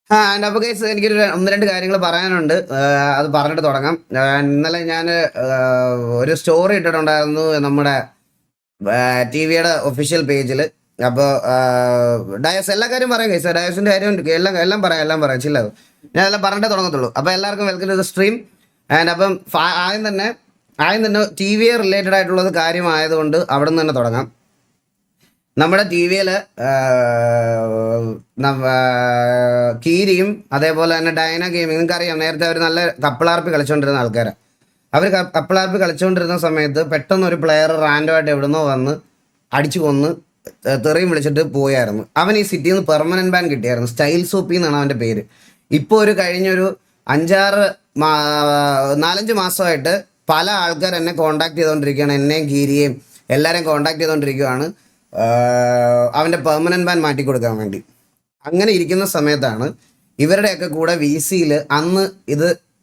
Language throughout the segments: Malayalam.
ആൻഡ് അപ്പോൾ ഗൈസ് എനിക്കൊരു ഒന്ന് രണ്ട് കാര്യങ്ങൾ പറയാനുണ്ട്. അത് പറഞ്ഞിട്ട് തുടങ്ങാം. ഇന്നലെ ഞാൻ ഒരു സ്റ്റോറി ഇട്ടിട്ടുണ്ടായിരുന്നു നമ്മുടെ ടി വിയുടെ ഒഫീഷ്യൽ പേജിൽ. അപ്പോൾ ഡയസ് എല്ലാ കാര്യം പറയാം ഗൈസ്. ഡയസിൻ്റെ കാര്യം എല്ലാം എല്ലാം പറയാം ചില്ലാവും. ഞാൻ എല്ലാം പറഞ്ഞിട്ടേ തുടങ്ങത്തുള്ളൂ. അപ്പോൾ എല്ലാവർക്കും welcome to the stream. And അപ്പം ആദ്യം തന്നെ ടി വിയെ റിലേറ്റഡ് ആയിട്ടുള്ളത് കാര്യമായതുകൊണ്ട് അവിടെ നിന്ന് തന്നെ തുടങ്ങാം. നമ്മുടെ ടി വിയിൽ കീരിയും അതേപോലെ തന്നെ ഡൈന ഗെയിമിംഗ് നിങ്ങൾക്കറിയാം. നേരത്തെ അവർ നല്ല കപ്പിളാർപ്പി കളിച്ചുകൊണ്ടിരുന്ന ആൾക്കാരാണ്. അവർ കപ്പിളാർപ്പി കളിച്ചുകൊണ്ടിരുന്ന സമയത്ത് പെട്ടെന്ന് ഒരു പ്ലെയർ റാൻഡമായിട്ട് എവിടുന്നോ വന്ന് അടിച്ചു കൊന്ന് തെറിയും വിളിച്ചിട്ട് പോയായിരുന്നു. അവൻ ഈ സിറ്റിയിൽ നിന്ന് പെർമനന്റ് ബാൻ കിട്ടിയായിരുന്നു. സ്റ്റൈൽ സോപ്പി എന്നാണ് അവൻ്റെ പേര്. ഇപ്പോൾ കഴിഞ്ഞൊരു 4-5 മാസമായിട്ട് പല ആൾക്കാർ എന്നെ കോണ്ടാക്ട് ചെയ്തുകൊണ്ടിരിക്കുകയാണ്. എന്നെയും കീരിയെയും എല്ലാവരെയും കോണ്ടാക്ട് ചെയ്തുകൊണ്ടിരിക്കുകയാണ് അവൻ്റെ പെർമനന്റ് ബാൻ മാറ്റിക്കൊടുക്കാൻ വേണ്ടി. അങ്ങനെ ഇരിക്കുന്ന സമയത്താണ് ഇവരുടെയൊക്കെ കൂടെ വി സിയിൽ അന്ന്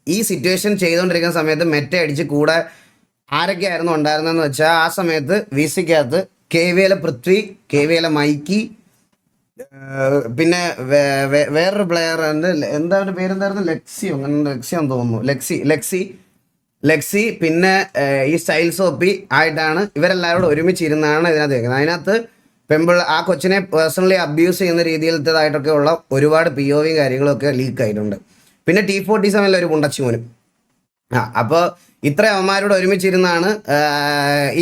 ഈ സിറ്റുവേഷൻ ചെയ്തുകൊണ്ടിരിക്കുന്ന സമയത്ത് മെറ്റ അടിച്ച് കൂടെ ആരൊക്കെയായിരുന്നു ഉണ്ടായിരുന്നതെന്ന് വെച്ചാൽ ആ സമയത്ത് വി സിക്കകത്ത് KVL പൃഥ്വി, KVL മൈക്കി, പിന്നെ വേറൊരു പ്ലെയർ ഉണ്ട്. എന്താ അവൻ്റെ പേരെന്തായിരുന്നു? ലക്സിയാന്ന് തോന്നുന്നു. ലക്സി പിന്നെ ഈ സ്റ്റൈൽ സോപ്പി ആയിട്ടാണ് ഇവരെല്ലാവരോടും ഒരുമിച്ചിരുന്നാണ് ഇതിനകത്ത് കേൾക്കുന്നത്. അതിനകത്ത് ആ കൊച്ചിനെ പേഴ്സണലി അബ്യൂസ് ചെയ്യുന്ന രീതിയിലത്തേതായിട്ടൊക്കെ ഉള്ള ഒരുപാട് POV കാര്യങ്ങളൊക്കെ ലീക്ക് ആയിട്ടുണ്ട്. പിന്നെ T47 ഒരു പുണ്ടച്ചിമോനും. അപ്പോൾ ഇത്ര അവന്മാരോട് ഒരുമിച്ചിരുന്നാണ്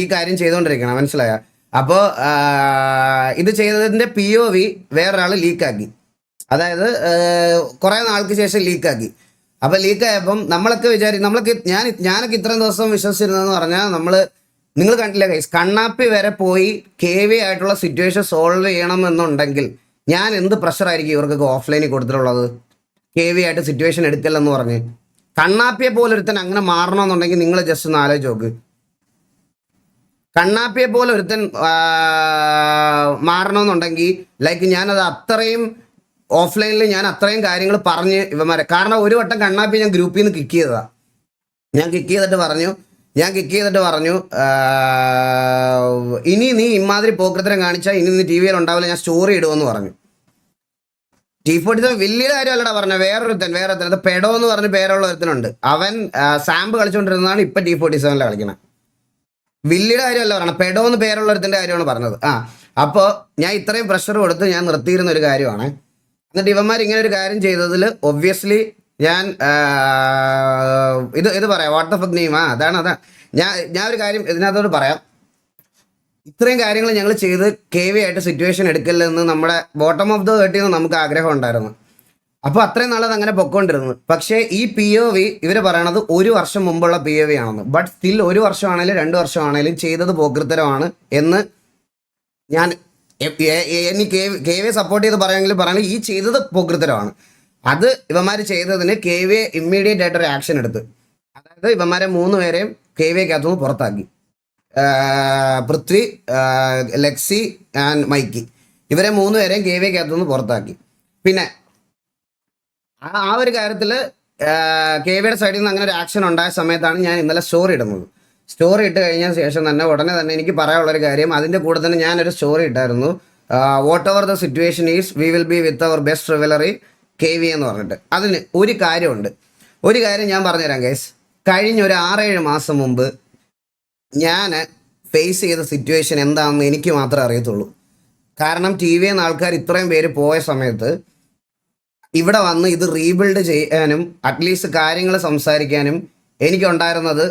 ഈ കാര്യം ചെയ്തുകൊണ്ടിരിക്കണം, മനസ്സിലായ? അപ്പോൾ ഇത് ചെയ്തതിൻ്റെ POV വേറൊരാൾ ലീക്കാക്കി. അതായത് കുറേ നാൾക്ക് ശേഷം ലീക്കാക്കി. അപ്പോൾ ലീക്കായപ്പം നമ്മളൊക്കെ ഞാനൊക്കെ ഇത്രയും ദിവസം വിശ്വസിച്ചിരുന്നതെന്ന് പറഞ്ഞാൽ നിങ്ങൾ കണ്ടില്ല ഗൈസ്, കണ്ണാപ്പി വരെ പോയി KV ആയിട്ടുള്ള സിറ്റുവേഷൻ സോൾവ് ചെയ്യണമെന്നുണ്ടെങ്കിൽ ഞാൻ എന്ത് പ്രഷറായിരിക്കും ഇവർക്കൊക്കെ ഓഫ്ലൈനിൽ കൊടുത്തിട്ടുള്ളത്. KV ആയിട്ട് സിറ്റുവേഷൻ എടുക്കല്ലെന്ന് പറഞ്ഞ് കണ്ണാപ്പിയെ പോലെ ഒരുത്തൻ അങ്ങനെ മാറണമെന്നുണ്ടെങ്കിൽ നിങ്ങൾ ജസ്റ്റ് ഒന്ന് ആലോചിച്ച് നോക്ക്. കണ്ണാപ്പിയെ പോലെ ഒരുത്തൻ മാറണമെന്നുണ്ടെങ്കിൽ ഞാനത് അത്രയും ഓഫ്ലൈനിൽ ഞാൻ അത്രയും കാര്യങ്ങൾ പറഞ്ഞ് ഇവന്മാരെ, കാരണം ഒരു വട്ടം കണ്ണാപ്പി ഞാൻ ഗ്രൂപ്പിൽ നിന്ന് കിക്ക് ചെയ്തതാണ്. ഞാൻ കിക്ക് ചെയ്തിട്ട് പറഞ്ഞു ഇനി നീ ഇമാതിരി പോക്കൃത്തരം കാണിച്ചാൽ ഇനി നീ TVയിൽ ഉണ്ടാവില്ല, ഞാൻ സ്റ്റോറി ഇടുമെന്ന് പറഞ്ഞു. T47 വലിയ കാര്യമല്ലടാ പറഞ്ഞ. വേറൊരുത്തൻ അത് പെഡോ എന്ന് പറഞ്ഞ് പേരുള്ള ഒരുത്തനുണ്ട്. അവൻ സാമ്പ് കളിച്ചുകൊണ്ടിരുന്നതാണ് ഇപ്പം T47 കളിക്കണം. വലിയുടെ കാര്യമല്ല പറഞ്ഞത്, പെഡോ എന്ന് പേരുള്ള ഒരുത്തൻ്റെ കാര്യമാണ് പറഞ്ഞത്. അപ്പോൾ ഞാൻ ഇത്രയും പ്രഷർ കൊടുത്ത് ഞാൻ നിർത്തിയിരുന്ന ഒരു കാര്യമാണ്. എന്നിട്ട് ഇവന്മാർ ഇങ്ങനെ ഒരു കാര്യം ചെയ്തതിൽ ഒബ്വിയസ്ലി ഞാൻ ഇത് പറയാം. What the fuck name. അതാണ് ഞാൻ ഒരു കാര്യം ഇതിനകത്തോട് പറയാം. ഇത്രയും കാര്യങ്ങൾ ഞങ്ങൾ ചെയ്ത് KV ആയിട്ട് സിറ്റുവേഷൻ എടുക്കില്ലെന്ന് നമ്മുടെ ബോട്ടം ഓഫ് ദ 30 നമുക്ക് ആഗ്രഹം ഉണ്ടായിരുന്നു. അപ്പോൾ അത്രയും നാളത് അങ്ങനെ പൊക്കോണ്ടിരുന്നു. പക്ഷേ ഈ POV ഇവർ പറയണത് 1 വർഷം മുമ്പുള്ള POV ആണെന്ന്. ബട്ട് സ്റ്റിൽ 1 വർഷമാണേലും 2 വർഷമാണേലും ചെയ്തത് പോക്കൃത്തരമാണ് എന്ന് ഞാൻ എനിക്ക് KV സപ്പോർട്ട് ചെയ്ത് പറയണമെങ്കിൽ ഈ ചെയ്തത് പോക്കൃത്തരമാണ്. അത് ഇവന്മാർ ചെയ്തതിന് KV ഇമ്മീഡിയറ്റ് ആയിട്ടൊരു ആക്ഷൻ എടുത്ത്. അതായത് ഇവന്മാരെ 3 പേരെയും KVക്കകത്തുനിന്ന് പുറത്താക്കി. പൃഥ്വി, ലക്സി ആൻഡ് മൈക്കി, ഇവരെ 3 പേരെയും KVക്കകത്തുനിന്ന് പുറത്താക്കി. പിന്നെ ആ ഒരു കാര്യത്തിൽ KVയുടെ സൈഡിൽ നിന്ന് അങ്ങനെ ഒരു ആക്ഷൻ ഉണ്ടായ സമയത്താണ് ഞാൻ ഇന്നലെ സ്റ്റോറി ഇടുന്നത്. സ്റ്റോറി ഇട്ട് കഴിഞ്ഞ ശേഷം ഉടനെ തന്നെ എനിക്ക് പറയാനുള്ളൊരു കാര്യം, അതിൻ്റെ കൂടെ തന്നെ ഞാനൊരു സ്റ്റോറി ഇട്ടായിരുന്നു. Whatever the situation is we will be with our best rivalry KV എന്ന് പറഞ്ഞിട്ട്. അതിന് ഒരു കാര്യം ഞാൻ പറഞ്ഞുതരാം ഗൈസ്. കഴിഞ്ഞ ഒരു 6-7 മാസം മുമ്പ് ഞാൻ ഫേസ് ചെയ്ത സിറ്റുവേഷൻ എന്താണെന്ന് എനിക്ക് മാത്രമേ അറിയത്തുള്ളൂ. കാരണം TVയിൽ നിന്ന് ആൾക്കാർ ഇത്രയും പേര് പോയ സമയത്ത് ഇവിടെ വന്ന് ഇത് റീബിൽഡ് ചെയ്യാനും അറ്റ്ലീസ്റ്റ് കാര്യങ്ങൾ സംസാരിക്കാനും എനിക്കുണ്ടായിരുന്നത്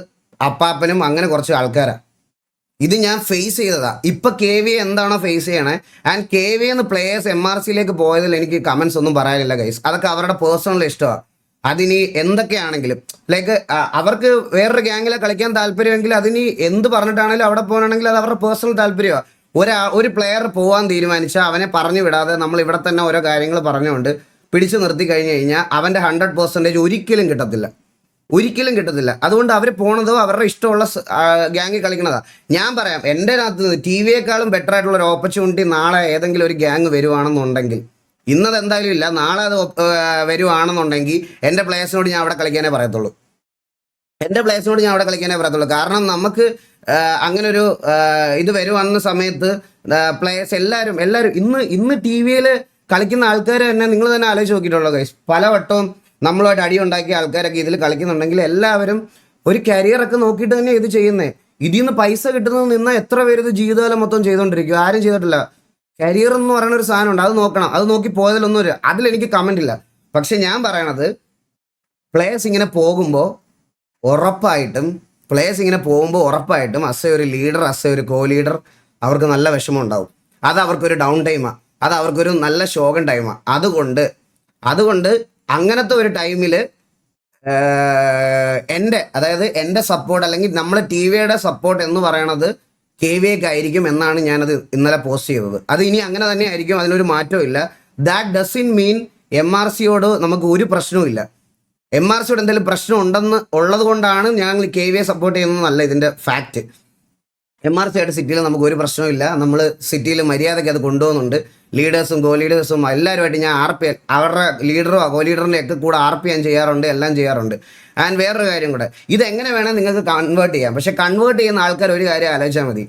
അപ്പാപ്പനും അങ്ങനെ കുറച്ച് ആൾക്കാരാണ്. ഇത് ഞാൻ ഫേസ് ചെയ്തതാണ്. ഇപ്പം KV എന്താണോ ഫേസ് ചെയ്യണേ, ആൻഡ് KV എന്ന് പ്ലേയേഴ്സ് MRCയിലേക്ക് പോയതിൽ എനിക്ക് കമൻസ് ഒന്നും പറയാനില്ല ഗൈസ്. അതൊക്കെ അവരുടെ പേഴ്സണൽ ഇഷ്ടമാണ്. അതിനി എന്തൊക്കെയാണെങ്കിലും അവർക്ക് വേറൊരു ഗ്യാങ്ങിൽ കളിക്കാൻ താല്പര്യമെങ്കിൽ അതിനി എന്ത് പറഞ്ഞിട്ടാണെങ്കിലും അവിടെ പോകണമെങ്കിൽ അത് അവരുടെ പേഴ്സണൽ താല്പര്യമാണ്. ഒരു പ്ലെയർ പോകാൻ തീരുമാനിച്ചാൽ അവനെ പറഞ്ഞു വിടാതെ നമ്മൾ ഇവിടെ തന്നെ ഓരോ കാര്യങ്ങൾ പറഞ്ഞുകൊണ്ട് പിടിച്ചു നിർത്തി കഴിഞ്ഞ് കഴിഞ്ഞാൽ അവൻ്റെ 100% ഒരിക്കലും കിട്ടത്തില്ല. അതുകൊണ്ട് അവർ പോണതോ അവരുടെ ഇഷ്ടമുള്ള ഗ്യാങ്ങിൽ കളിക്കണതാണ്. ഞാൻ പറയാം, എൻ്റെ അകത്ത് TVയേക്കാളും ബെറ്റർ ആയിട്ടുള്ള ഒരു ഓപ്പർച്യൂണിറ്റി നാളെ ഏതെങ്കിലും ഒരു ഗ്യാങ് വരുവാണെന്നുണ്ടെങ്കിൽ, ഇന്നത് എന്തായാലും ഇല്ല, നാളെ അത് വരുവാണെന്നുണ്ടെങ്കിൽ എൻ്റെ പ്ലേയേഴ്സിനോട് ഞാൻ അവിടെ കളിക്കാനേ പറയത്തുള്ളൂ. കാരണം നമുക്ക് അങ്ങനൊരു ഇത് വരുവന്ന സമയത്ത് പ്ലേയേഴ്സ് എല്ലാവരും ഇന്ന് TVയിൽ കളിക്കുന്ന ആൾക്കാർ തന്നെ നിങ്ങൾ തന്നെ ആലോചിച്ച് നോക്കിയിട്ടുള്ളൂ ഗൈസ്. പലവട്ടവും നമ്മളുമായിട്ട് അടി ഉണ്ടാക്കിയ ആൾക്കാരൊക്കെ ഇതിൽ കളിക്കുന്നുണ്ടെങ്കിൽ എല്ലാവരും ഒരു കരിയറൊക്കെ നോക്കിയിട്ട് തന്നെ ഇത് ചെയ്യുന്നത്. ഇതിൽ നിന്ന് പൈസ കിട്ടുന്നത് നിന്നാൽ എത്ര പേര് ഇത് ജീവിതകാലം മൊത്തം ചെയ്തുകൊണ്ടിരിക്കും? ആരും ചെയ്തിട്ടില്ല. കരിയർ എന്ന് പറയുന്ന ഒരു സാധനം ഉണ്ട്, അത് നോക്കണം. അത് നോക്കി പോയതിലൊന്നും അതിലെനിക്ക് കമൻ്റ് ഇല്ല. പക്ഷെ ഞാൻ പറയണത് പ്ലേയേഴ്സ് ഇങ്ങനെ പോകുമ്പോൾ ഉറപ്പായിട്ടും അസ് ഒരു ലീഡർ, അസ് ഒരു കോ ലീഡർ അവർക്ക് നല്ല വിഷമം ഉണ്ടാവും. അത് അവർക്കൊരു ഡൗൺ ടൈമാണ്, അത് അവർക്കൊരു നല്ല ശോകം ടൈമാണ്. അതുകൊണ്ട് അങ്ങനത്തെ ഒരു ടൈമിൽ എൻ്റെ സപ്പോർട്ട് അല്ലെങ്കിൽ നമ്മളെ ടി വിയുടെ സപ്പോർട്ട് എന്ന് പറയണത് KVAക്ക് ആയിരിക്കും എന്നാണ് ഞാനത് ഇന്നലെ പോസ്റ്റ് ചെയ്തത്. അത് ഇനി അങ്ങനെ തന്നെ ആയിരിക്കും, അതിനൊരു മാറ്റവും ഇല്ല. ദാറ്റ് ഡസൻ മീൻ MRCയോട് നമുക്ക് ഒരു പ്രശ്നവും ഇല്ല. MRCയോട് എന്തെങ്കിലും പ്രശ്നം ഉള്ളത് കൊണ്ടാണ് ഞങ്ങൾ KVA സപ്പോർട്ട് ചെയ്യുന്നതല്ല ഇതിൻ്റെ ഫാക്റ്റ്. MRC ആയിട്ട് സിറ്റിയിൽ നമുക്ക് ഒരു പ്രശ്നമില്ല. നമ്മൾ സിറ്റിയിൽ മര്യാദയ്ക്ക് അത് കൊണ്ടുപോകുന്നുണ്ട്. ലീഡേഴ്സും കോ ലീഡേഴ്സും എല്ലാവരുമായിട്ട് ഞാൻ അവരുടെ ലീഡറോ കോ ലീഡറിൻ്റെ ഒക്കെ കൂടെ ഞാൻ ചെയ്യാറുണ്ട്, എല്ലാം ചെയ്യാറുണ്ട്. ആൻഡ് വേറൊരു കാര്യം കൂടെ, ഇതെങ്ങനെ വേണം നിങ്ങൾക്ക് കൺവേർട്ട് ചെയ്യാം. പക്ഷേ കൺവേർട്ട് ചെയ്യുന്ന ആൾക്കാർ ഒരു കാര്യം ആലോചിച്ചാൽ മതി.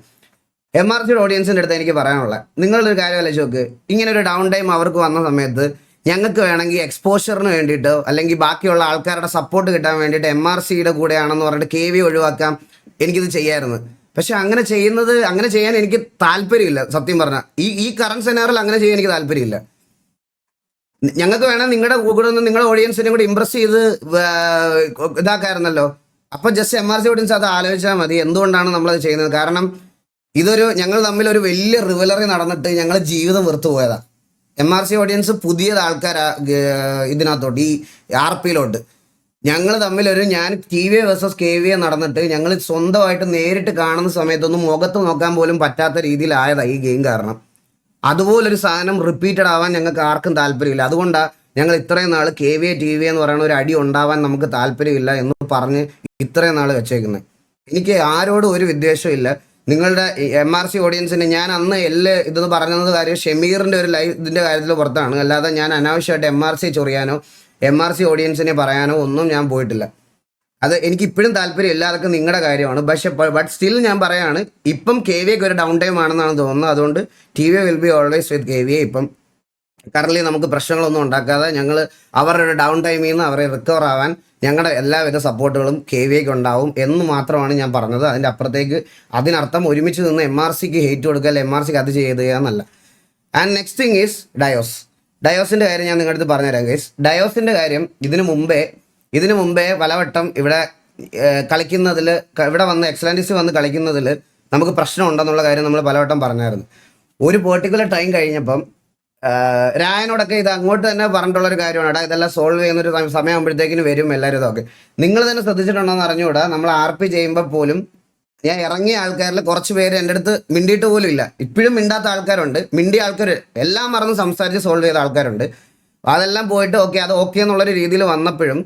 MRCയുടെ ഓഡിയൻസിൻ്റെ അടുത്ത് എനിക്ക് പറയാനുള്ള, നിങ്ങളൊരു കാര്യം ആലോചിച്ച് നോക്ക്. ഇങ്ങനെ ഒരു ഡൗൺ ടൈം അവർക്ക് വന്ന സമയത്ത് ഞങ്ങൾക്ക് വേണമെങ്കിൽ എക്സ്പോഷറിന് വേണ്ടിയിട്ടോ അല്ലെങ്കിൽ ബാക്കിയുള്ള ആൾക്കാരുടെ സപ്പോർട്ട് കിട്ടാൻ വേണ്ടിയിട്ട് MRCയുടെ കൂടെയാണെന്ന് പറഞ്ഞിട്ട് KVA ഒഴിവാക്കാം, എനിക്കിത് ചെയ്യാമായിരുന്നു. പക്ഷെ അങ്ങനെ ചെയ്യാൻ എനിക്ക് താല്പര്യമില്ല. സത്യം പറഞ്ഞാൽ ഈ കറണ്ട് സെനാറിൽ അങ്ങനെ ചെയ്യാൻ എനിക്ക് താല്പര്യമില്ല. ഞങ്ങൾക്ക് വേണം നിങ്ങളുടെ കൂടെ നിന്ന് നിങ്ങളുടെ ഓഡിയൻസിനെ കൂടെ ഇമ്പ്രസ് ചെയ്ത് ഇതാക്കായിരുന്നല്ലോ. അപ്പോൾ ജസ്റ്റ് MRC ഓഡിയൻസ് അത് ആലോചിച്ചാൽ മതി എന്തുകൊണ്ടാണ് നമ്മളത് ചെയ്യുന്നത്. കാരണം ഞങ്ങൾ തമ്മിൽ ഒരു വലിയ റിവലറി നടന്നിട്ട് ഞങ്ങൾ ജീവിതം വെറുത്തു പോയതാണ്. MRC ഓഡിയൻസ് പുതിയ ആൾക്കാരാ ഇതിനകത്തോട്ട്, ഈ RPയിലോട്ട്. ഞങ്ങൾ തമ്മിലൊരു ഞാൻ KVA വേഴ്സസ് KVA നടന്നിട്ട് ഞങ്ങൾ സ്വന്തമായിട്ട് നേരിട്ട് കാണുന്ന സമയത്തൊന്നും മുഖത്ത് നോക്കാൻ പോലും പറ്റാത്ത രീതിയിലായതാണ് ഈ ഗെയിം. കാരണം അതുപോലൊരു സാധനം റിപ്പീറ്റഡ് ആവാൻ ഞങ്ങൾക്ക് ആർക്കും താല്പര്യമില്ല. അതുകൊണ്ടാണ് ഞങ്ങൾ ഇത്രയും നാൾ KVA TV എന്ന് പറയുന്ന ഒരു അടി ഉണ്ടാവാൻ നമുക്ക് താല്പര്യമില്ല എന്ന് പറഞ്ഞ് ഇത്രയും നാൾ വെച്ചേക്കുന്നത്. എനിക്ക് ആരോടും ഒരു വിദ്വേഷവും ഇല്ല. നിങ്ങളുടെ MRC ഓഡിയൻസിന് ഞാൻ അന്ന് ഇതെന്ന് പറഞ്ഞത് കാര്യം ഷമീറിൻ്റെ ഒരു ലൈവ് ഇതിൻ്റെ കാര്യത്തിൽ പുറത്താണ്. അല്ലാതെ ഞാൻ അനാവശ്യമായിട്ട് MRC ചൊറിയാനോ MRC ഓഡിയൻസിനെ പറയാനോ ഒന്നും ഞാൻ പോയിട്ടില്ല. അത് എനിക്ക് ഇപ്പോഴും താല്പര്യമില്ല, അതൊക്കെ നിങ്ങളുടെ കാര്യമാണ്. ബട്ട് സ്റ്റിൽ ഞാൻ പറയാണ്, ഇപ്പം KVAക്ക് ഒരു ഡൗൺ ടൈം ആണെന്നാണ് തോന്നുന്നത്. അതുകൊണ്ട് TVA will be always with KVA. ഇപ്പം കറൻറ്റ്ലി നമുക്ക് പ്രശ്നങ്ങളൊന്നും ഉണ്ടാക്കാതെ ഞങ്ങൾ അവരുടെ ഒരു ഡൗൺ ടൈമിൽ നിന്ന് അവരെ റിക്കവർ ആവാൻ ഞങ്ങളുടെ എല്ലാവിധ സപ്പോർട്ടുകളും KVAക്ക് ഉണ്ടാവും എന്ന് മാത്രമാണ് ഞാൻ പറഞ്ഞത്. അതിൻ്റെ അപ്പുറത്തേക്ക് അതിനർത്ഥം ഒരുമിച്ച് നിന്ന് MRCക്ക് ഹെയ്റ്റ് കൊടുക്കുക, അല്ലെങ്കിൽ MRCക്ക് അത് ചെയ്യുക എന്നല്ല. ആൻഡ് നെക്സ്റ്റ് തിങ് ഈസ് ഡയോസിൻ്റെ കാര്യം ഞാൻ നിങ്ങളുടെ അടുത്ത് പറഞ്ഞുതരാം ഗൈസ്. ഡയോസിൻ്റെ കാര്യം ഇതിനു മുമ്പേ പലവട്ടം ഇവിടെ കളിക്കുന്നതിൽ, ഇവിടെ വന്ന് എക്സലൻസിൽ വന്ന് കളിക്കുന്നതിൽ നമുക്ക് പ്രശ്നമുണ്ടെന്നുള്ള കാര്യം നമ്മൾ പലവട്ടം പറഞ്ഞായിരുന്നു. ഒരു പെർട്ടിക്കുലർ ടൈം കഴിഞ്ഞപ്പം രായനോടൊക്കെ ഇത് അങ്ങോട്ട് തന്നെ പറഞ്ഞിട്ടുള്ളൊരു കാര്യമാണ്. എടാ ഇതെല്ലാം സോൾവ് ചെയ്യുന്നൊരു സമയമാകുമ്പോഴത്തേക്കിന് വരും എല്ലാവരും. ഇതൊക്കെ നിങ്ങൾ തന്നെ ശ്രദ്ധിച്ചിട്ടുണ്ടോയെന്ന് അറിഞ്ഞുകൂടാ. നമ്മൾ RP ചെയ്യുമ്പോൾ പോലും ഞാൻ ഇറങ്ങിയ ആൾക്കാരിൽ കുറച്ച് പേര് എൻ്റെ അടുത്ത് മിണ്ടിയിട്ട് പോലും ഇല്ല. ഇപ്പോഴും മിണ്ടാത്ത ആൾക്കാരുണ്ട്, മിണ്ടിയ ആൾക്കാർ എല്ലാം മറന്ന് സംസാരിച്ച് സോൾവ് ചെയ്ത ആൾക്കാരുണ്ട്. അതെല്ലാം പോയിട്ട് അത് ഓക്കെ എന്നുള്ളൊരു രീതിയിൽ വന്നപ്പോഴും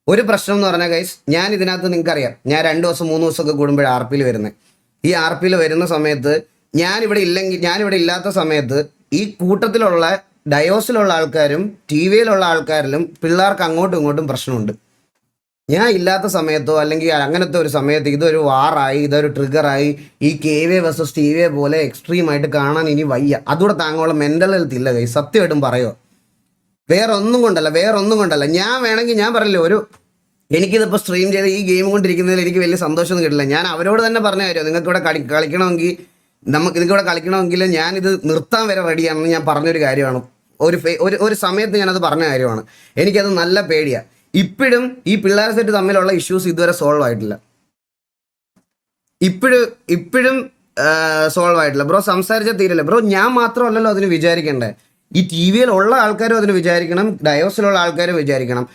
ഒരു പ്രശ്നം എന്ന് പറഞ്ഞാൽ ഗൈസ്, ഞാൻ ഇതിനകത്ത് നിങ്ങൾക്കറിയാം, ഞാൻ 2 ദിവസം 3 ദിവസമൊക്കെ കൂടുമ്പോഴാണ് RPയിൽ വരുന്നത്. ഈ RPയിൽ വരുന്ന സമയത്ത് ഞാനിവിടെ ഇല്ലാത്ത സമയത്ത് ഈ കൂട്ടത്തിലുള്ള ഡയോസിലുള്ള ആൾക്കാരും TVയിലുള്ള ആൾക്കാരിലും പിള്ളേർക്ക് അങ്ങോട്ടും ഇങ്ങോട്ടും പ്രശ്നമുണ്ട്. ഞാൻ ഇല്ലാത്ത സമയത്തോ അല്ലെങ്കിൽ അങ്ങനത്തെ ഒരു സമയത്ത് ഇതൊരു വാറായി, ഇതൊരു ട്രിഗറായി, ഈ KVA വേഴ്സസ് TVA പോലെ എക്സ്ട്രീമായിട്ട് കാണാൻ ഇനി വയ്യ. അതുകൂടെ താങ്കളുടെ മെൻ്റൽ ഹെൽത്ത് ഇല്ല കൈ, സത്യമായിട്ടും പറയുമോ. വേറെ ഒന്നും കൊണ്ടല്ല. ഞാൻ വേണമെങ്കിൽ ഞാൻ പറയില്ല, എനിക്കിതിപ്പോൾ സ്ട്രീം ചെയ്ത് ഈ ഗെയിം കൊണ്ടിരിക്കുന്നതിൽ എനിക്ക് വലിയ സന്തോഷമൊന്നും കിട്ടില്ല. ഞാൻ അവരോട് തന്നെ പറഞ്ഞ കാര്യം, നിങ്ങൾക്കിവിടെ കളിക്കണമെങ്കിൽ ഞാനിത് നിർത്താൻ വരെ റെഡിയാണെന്ന് ഞാൻ പറഞ്ഞൊരു കാര്യമാണ്. ഒരു സമയത്ത് ഞാനത് പറഞ്ഞ കാര്യമാണ്. എനിക്കത് നല്ല പേടിയാണ്. ഇപ്പോഴും ഈ പിള്ളേർ സെറ്റ് തമ്മിലുള്ള ഇഷ്യൂസ് ഇതുവരെ സോൾവ് ആയിട്ടില്ല. ഇപ്പോഴും സോൾവ് ആയിട്ടില്ല. ബ്രോ സംസാരിച്ചാൽ തീരില്ല. ബ്രോ ഞാൻ മാത്രമല്ലല്ലോ അതിന് വിചാരിക്കേണ്ടത്, ഈ TVയിലുള്ള ആൾക്കാരും അതിന് വിചാരിക്കണം, ഡയോസിലുള്ള ആൾക്കാരും വിചാരിക്കണം.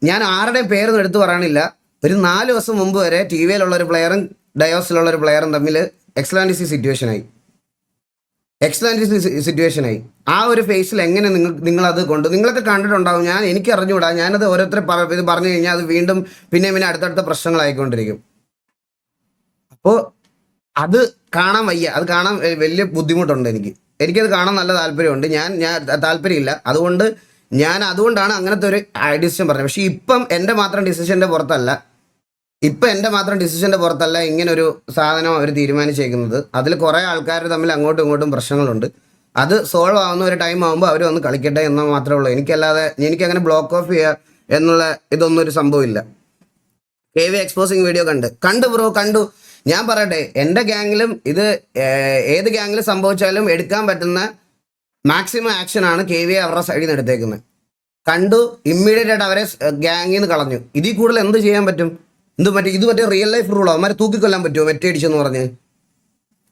ഞാൻ ആരുടെയും പേരൊന്നും എടുത്തു പറയണില്ല. ഒരു 4 ദിവസം മുമ്പ് വരെ TVയിലുള്ള ഒരു പ്ലെയറും ഡയോസിലുള്ള ഒരു പ്ലെയറും തമ്മിൽ എക്സലൻസി സിറ്റുവേഷനായി. ആ ഒരു ഫേസിൽ എങ്ങനെ നിങ്ങളത് നിങ്ങളൊക്കെ കണ്ടിട്ടുണ്ടാവും. എനിക്ക് അറിഞ്ഞുകൂടാ. ഞാനത് ഓരോരുത്തരെ ഇത് പറഞ്ഞു കഴിഞ്ഞാൽ അത് വീണ്ടും പിന്നെ അടുത്തടുത്ത പ്രശ്നങ്ങളായിക്കൊണ്ടിരിക്കും. അപ്പോൾ അത് കാണാൻ വയ്യ, അത് കാണാൻ വലിയ ബുദ്ധിമുട്ടുണ്ട്. എനിക്കത് കാണാൻ നല്ല താല്പര്യമുണ്ട്. ഞാൻ താല്പര്യമില്ല. അതുകൊണ്ടാണ് അങ്ങനത്തെ ഒരു ഡിസിഷൻ പറഞ്ഞത്. പക്ഷേ ഇപ്പം എൻ്റെ മാത്രം ഡിസിഷൻ്റെ പുറത്തല്ല ഇങ്ങനൊരു സാധനം അവർ തീരുമാനിച്ചേക്കുന്നത്. അതിൽ കുറേ ആൾക്കാർ തമ്മിൽ അങ്ങോട്ടും ഇങ്ങോട്ടും പ്രശ്നങ്ങളുണ്ട്. അത് സോൾവ് ആവുന്ന ഒരു ടൈം ആകുമ്പോൾ അവർ വന്ന് കളിക്കട്ടെ എന്ന് മാത്രമേ ഉള്ളൂ. എനിക്കല്ലാതെ എനിക്കങ്ങനെ ബ്ലോക്ക് ഓഫ് ചെയ്യുക എന്നുള്ള ഇതൊന്നും ഒരു സംഭവമില്ല. KV എക്സ്പോസിങ് വീഡിയോ കണ്ടു ബ്രോ കണ്ടു. ഞാൻ പറയട്ടെ, എൻ്റെ ഗ്യാങ്ങിലും ഇത് ഏത് ഗ്യാങ്ങിലും സംഭവിച്ചാലും എടുക്കാൻ പറ്റുന്ന മാക്സിമം ആക്ഷനാണ് KV അവരുടെ സൈഡിൽ നിന്ന് എടുത്തേക്കുന്നത്. കണ്ടു, ഇമ്മീഡിയറ്റ് ആയിട്ട് അവരെ ഗ്യാങ്ങിൽ നിന്ന് കളഞ്ഞു. ഇതിൽ കൂടുതൽ എന്ത് ചെയ്യാൻ പറ്റും? ഇത് മറ്റേ റിയൽ ലൈഫ് റൂളോ? അവന്മാരെ തൂക്കിക്കൊല്ലാൻ പറ്റുമോ? മെറ്റടിച്ചെന്ന് പറഞ്ഞ്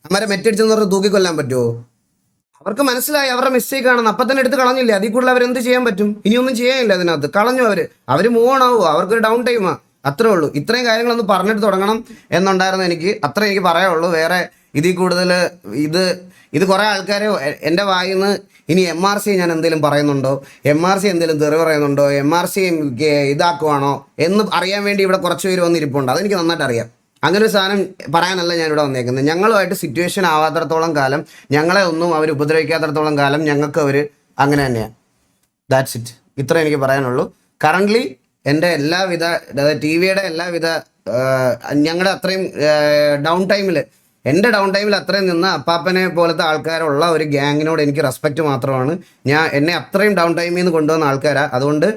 അവന്മാരെ മെറ്റടിച്ചെന്ന് പറഞ്ഞ് തൂക്കിക്കൊല്ലാൻ പറ്റുമോ? അവർക്ക് മനസ്സിലായി അവരുടെ മിസ്റ്റേക്ക് ആണെന്ന്. അപ്പം തന്നെ എടുത്ത് കളഞ്ഞില്ലേ. അതിൽ കൂടുതൽ അവരെന്ത് ചെയ്യാൻ പറ്റും? ഇനിയൊന്നും ചെയ്യാനില്ല അതിനകത്ത്. കളഞ്ഞു അവർ മൂവ് ഓൺ ആവുമോ? അവർക്കൊരു ഡൗൺ ടൈമാ. അത്രേ ഉള്ളൂ. ഇത്രയും കാര്യങ്ങളൊന്ന് പറഞ്ഞിട്ട് തുടങ്ങണം എന്നുണ്ടായിരുന്നു എനിക്ക്. അത്രേ എനിക്ക് പറയാനുള്ളൂ. വേറെ ഇതിൽ കൂടുതൽ ഇത് കുറേ ആൾക്കാർ എൻ്റെ വായിൽ നിന്ന് ഇനി MRC ഞാൻ എന്തെങ്കിലും പറയുന്നുണ്ടോ, MRC എന്തെങ്കിലും തെറി പറയുന്നുണ്ടോ, MRC ഇതാക്കുവാണോ എന്ന് അറിയാൻ വേണ്ടി ഇവിടെ കുറച്ച് പേര് വന്നിരിപ്പുണ്ട്. അതെനിക്ക് നന്നായിട്ട് അറിയാം. അങ്ങനെ ഒരു സാധനം പറയാനല്ല ഞാനിവിടെ വന്നേക്കുന്നത്. ഞങ്ങളുമായിട്ട് സിറ്റുവേഷൻ ആവാത്തിടത്തോളം കാലം, ഞങ്ങളെ ഒന്നും അവർ ഉപദ്രവിക്കാത്തിടത്തോളം കാലം ഞങ്ങൾക്ക് അവർ അങ്ങനെ തന്നെയാണ്. That's it. ഇത്ര എനിക്ക് പറയാനുള്ളൂ. കറൻ്റ്ലി എൻ്റെ എല്ലാവിധ TV-യുടെ എല്ലാവിധ ഞങ്ങളുടെ അത്രയും ഡൗൺ ടൈമിൽ എൻ്റെ ഡൗൺ ടൈമിൽ അത്രയും നിന്ന് അപ്പാപ്പനെ പോലത്തെ ആൾക്കാരുള്ള ഒരു ഗ്യാങ്ങിനോട് എനിക്ക് റെസ്പെക്റ്റ് മാത്രമാണ്. എന്നെ അത്രയും ഡൗൺ ടൈമിൽ നിന്ന് കൊണ്ടുവന്ന ആൾക്കാരാണ്. അതുകൊണ്ട്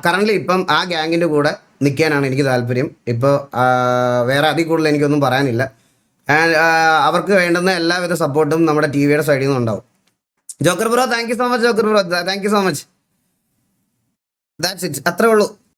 കറൻ്റ്ലി ഇപ്പം ആ ഗ്യാങ്ങിൻ്റെ കൂടെ നിൽക്കാനാണ് എനിക്ക് താല്പര്യം. ഇപ്പോൾ വേറെ അതിൽ കൂടുതൽ എനിക്കൊന്നും പറയാനില്ല. അവർക്ക് വേണ്ടുന്ന എല്ലാവിധ സപ്പോർട്ടും നമ്മുടെ TV-യുടെ സൈഡിൽ നിന്ന് ഉണ്ടാവും. Joker bro thank you so much. Joker bro thank you so much. That's it. അത്രേ ഉള്ളൂ.